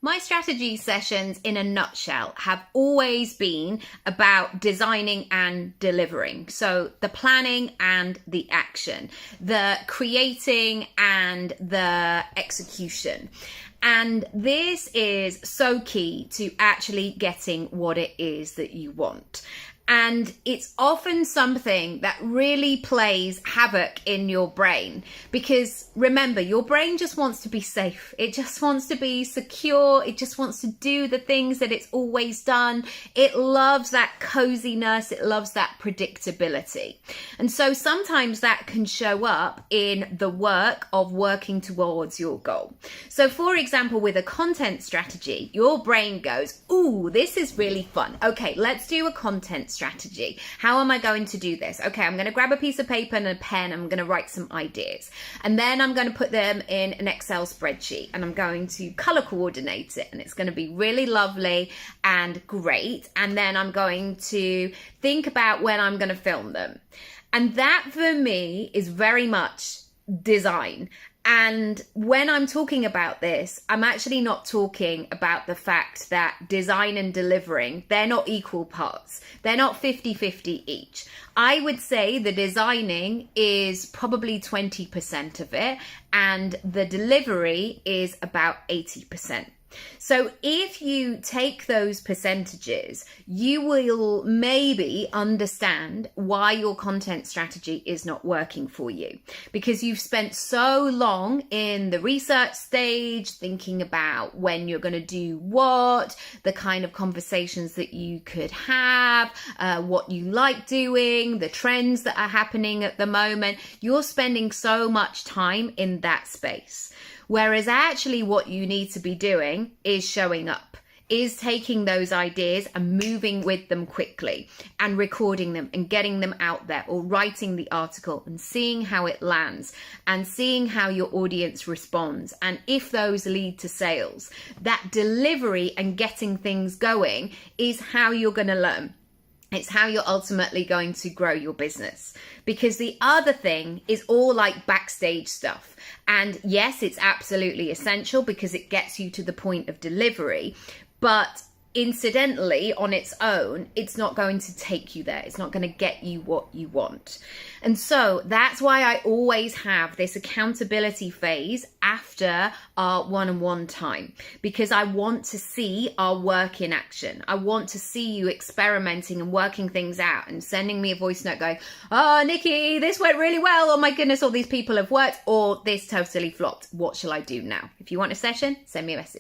My strategy sessions in a nutshell have always been about designing and delivering. So the planning and the action, the creating and the execution. And this is so key to actually getting what it is that you want. And it's often something that really plays havoc in your brain, because remember, your brain just wants to be safe. It just wants to be secure. It just wants to do the things that it's always done. It loves that coziness. It loves that predictability. And so sometimes that can show up in the work of working towards your goal. So for example, with a content strategy, your brain goes, ooh, this is really fun. Okay, let's do a content strategy. How am I going to do this? Okay, I'm going to grab a piece of paper and a pen. I'm going to write some ideas. And then I'm going to put them in an Excel spreadsheet and I'm going to color coordinate it. And it's going to be really lovely and great. And then I'm going to think about when I'm going to film them. And that for me is very much design. And when I'm talking about this, I'm actually not talking about the fact that design and delivering, they're not equal parts. They're not 50-50 each. I would say the designing is probably 20% of it, and the delivery is about 80%. So if you take those percentages, you will maybe understand why your content strategy is not working for you, because you've spent so long in the research stage thinking about when you're going to do what, the kind of conversations that you could have, what you like doing, the trends that are happening at the moment. You're spending so much time in that space. Whereas actually what you need to be doing is showing up, is taking those ideas and moving with them quickly and recording them and getting them out there, or writing the article and seeing how it lands and seeing how your audience responds. And if those lead to sales, that delivery and getting things going is how you're going to learn. It's how you're ultimately going to grow your business, because the other thing is all like backstage stuff. And yes, it's absolutely essential because it gets you to the point of delivery, but incidentally on its own, it's not going to take you there. It's not going to get you what you want. And so that's why I always have this accountability phase after our one-on-one time, because I want to see our work in action. I want to see you experimenting and working things out and sending me a voice note going, oh, Nikki, this went really well. Oh my goodness, all these people have worked, or this totally flopped. What shall I do now? If you want a session, send me a message.